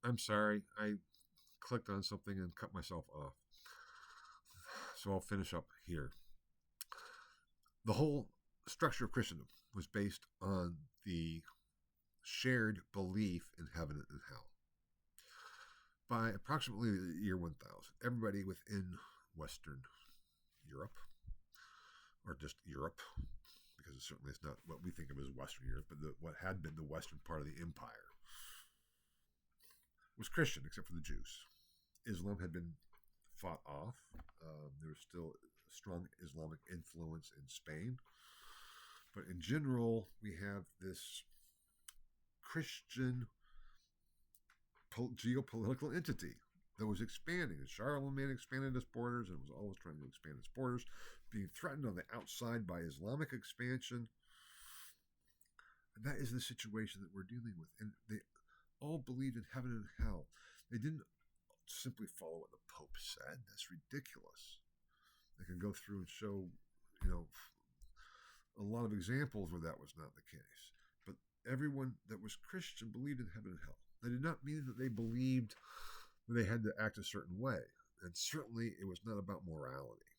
I'm sorry. I clicked on something and cut myself off. So I'll finish up here. The whole structure of Christendom was based on the shared belief in heaven and hell. By approximately the year 1000, everybody within Western Europe, or just Europe, because it certainly is not what we think of as Western Europe, but what had been the western part of the empire, was Christian, except for the Jews. Islam had been fought off. There was still a strong Islamic influence in Spain. But in general, we have this Christian geopolitical entity that was expanding. And Charlemagne expanded its borders and was always trying to expand its borders, being threatened on the outside by Islamic expansion. And that is the situation that we're dealing with. And they all believed in heaven and hell. They didn't simply follow what the Pope said. That's ridiculous. They can go through and show, a lot of examples where that was not the case. But everyone that was Christian believed in heaven and hell. That did not mean that they believed that they had to act a certain way. And certainly it was not about morality.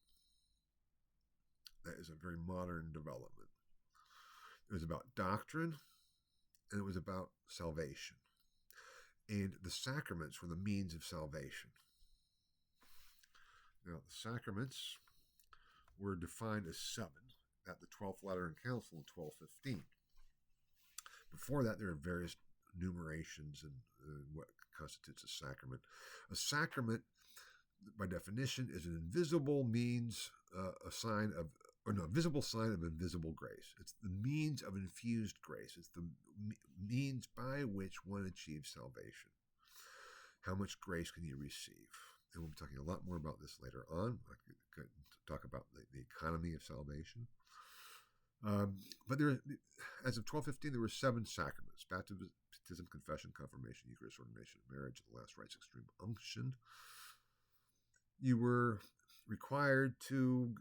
That is a very modern development. It was about doctrine, and it was about salvation. And the sacraments were the means of salvation. Now, the sacraments were defined as 7 at the 12th Lateran Council in 1215. Before that, there are various numerations and what constitutes a sacrament. A sacrament, by definition, is an invisible means, visible sign of invisible grace. It's the means of infused grace. It's the means by which one achieves salvation. How much grace can you receive? And we'll be talking a lot more about this later on. I could talk about the economy of salvation. But there, as of 1215, there were 7 sacraments: baptism, confession, confirmation, Eucharist, ordination, marriage, and the last rites, extreme unction. You were required to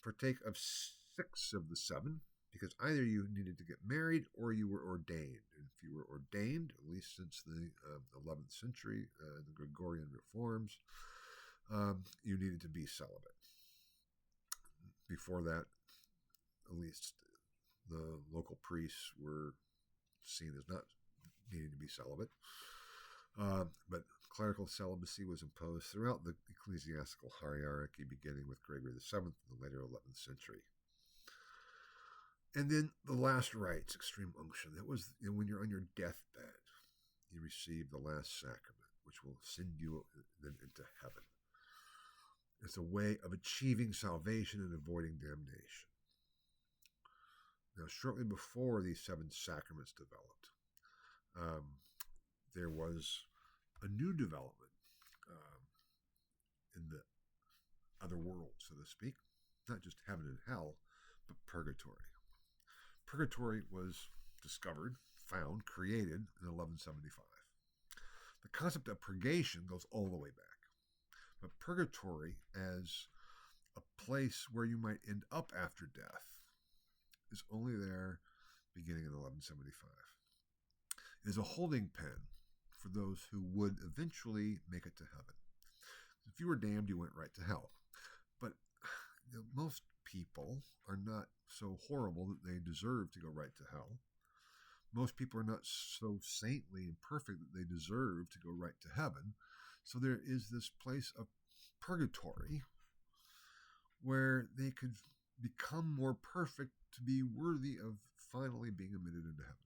partake of 6 of the 7, because either you needed to get married or you were ordained. And if you were ordained, at least since the 11th century, the Gregorian reforms, you needed to be celibate. Before that, at least the local priests were seen as not needing to be celibate. But clerical celibacy was imposed throughout the ecclesiastical hierarchy, beginning with Gregory VII in the later 11th century. And then the last rites, extreme unction. That was when you're on your deathbed, you receive the last sacrament, which will send you then into heaven. It's a way of achieving salvation and avoiding damnation. Now, shortly before these 7 sacraments developed, there was a new development in the other world, so to speak. Not just heaven and hell, but purgatory. Purgatory was discovered, found, created in 1175. The concept of purgation goes all the way back. But purgatory, as a place where you might end up after death, is only there beginning in 1175. It is a holding pen for those who would eventually make it to heaven. If you were damned, you went right to hell. But most people are not so horrible that they deserve to go right to hell. Most people are not so saintly and perfect that they deserve to go right to heaven. So there is this place of purgatory where they could become more perfect to be worthy of finally being admitted into heaven.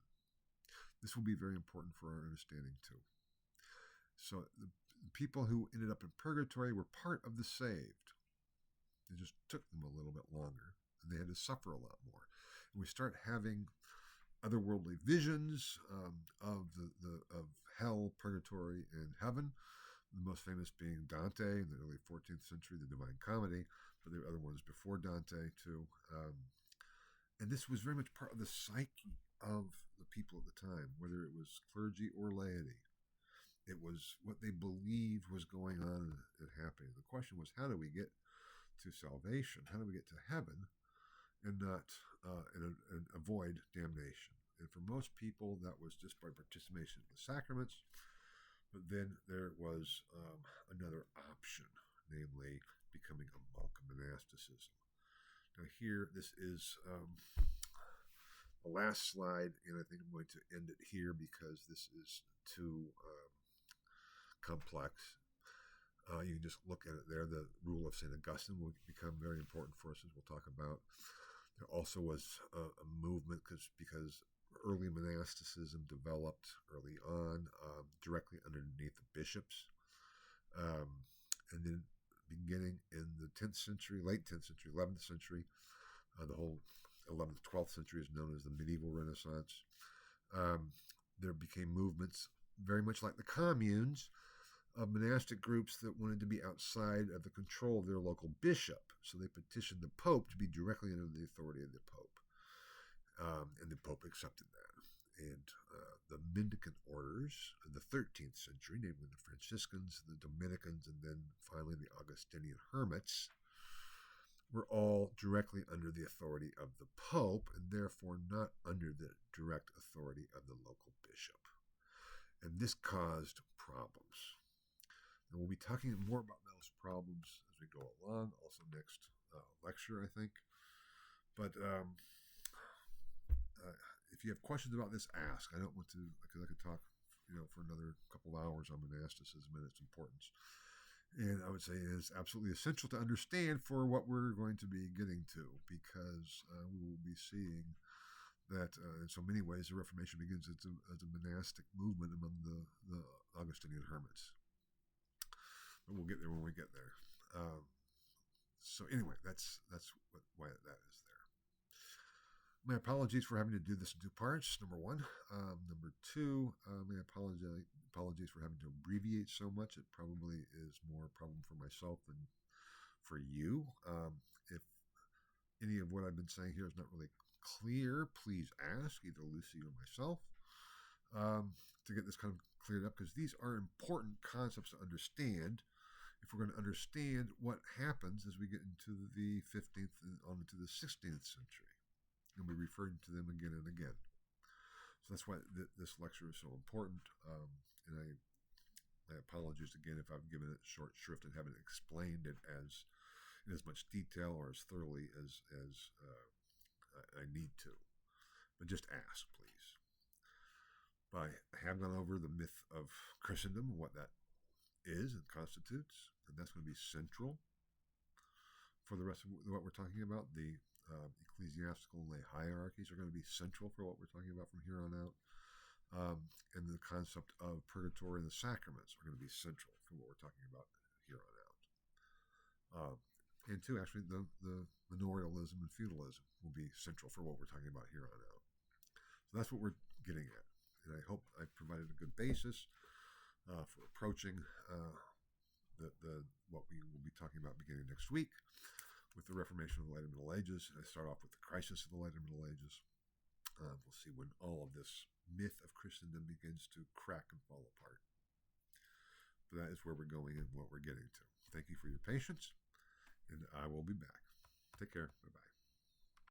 This will be very important for our understanding too. So the people who ended up in purgatory were part of the saved. It just took them a little bit longer, and they had to suffer a lot more. And we start having otherworldly visions of hell, purgatory, and heaven. The most famous being Dante in the early 14th century, the Divine Comedy, but there were other ones before Dante too. And this was very much part of the psyche of the people at the time, whether it was clergy or laity. It was what they believed was going on and happening. The question was, how do we get to salvation? How do we get to heaven and not and avoid damnation? And for most people, that was just by participation in the sacraments, But then there was another option, namely becoming a monk of monasticism. Now, here, this is the last slide, and I think I'm going to end it here because this is too complex. You can just look at it there. The rule of St. Augustine will become very important for us, as we'll talk about. There also was a movement because early monasticism developed early on, directly underneath the bishops. And then beginning in the 10th century, late 10th century, 11th century, the whole 11th, 12th century is known as the medieval Renaissance. There became movements very much like the communes of monastic groups that wanted to be outside of the control of their local bishop. So they petitioned the Pope to be directly under the authority of the Pope. And the Pope accepted that. And the mendicant orders of the 13th century, namely the Franciscans, the Dominicans, and then finally the Augustinian hermits, were all directly under the authority of the Pope and therefore not under the direct authority of the local bishop. And this caused problems. And we'll be talking more about those problems as we go along, also next lecture, I think. But if you have questions about this, ask. I don't want to, because I could talk, for another couple of hours on monasticism and its importance. And I would say it is absolutely essential to understand for what we're going to be getting to, because we will be seeing that in so many ways the Reformation begins as a monastic movement among the Augustinian hermits. But we'll get there when we get there. So anyway, that's why that is there. My apologies for having to do this in two parts, number one. Number two, my apologies for having to abbreviate so much. It probably is more a problem for myself than for you. If any of what I've been saying here is not really clear, please ask either Lucy or myself to get this kind of cleared up, because these are important concepts to understand if we're going to understand what happens as we get into the 15th and on into the 16th century. And we refer to them again and again. So that's why this lecture is so important. And my apologies again if I've given it short shrift and haven't explained it in as much detail or as thoroughly as I need to. But just ask, please. But I have gone over the myth of Christendom and what that is and constitutes, and that's going to be central for the rest of what we're talking about. The ecclesiastical lay hierarchies are going to be central for what we're talking about from here on out, and the concept of purgatory and the sacraments are going to be central for what we're talking about here on out. And two, actually, the manorialism and feudalism will be central for what we're talking about here on out. So that's what we're getting at, and I hope I've provided a good basis for approaching what we will be talking about beginning next week with the Reformation of the later Middle Ages. I start off with the crisis of the later Middle Ages. We'll see when all of this myth of Christendom begins to crack and fall apart. But that is where we're going and what we're getting to. Thank you for your patience, and I will be back. Take care. Bye-bye.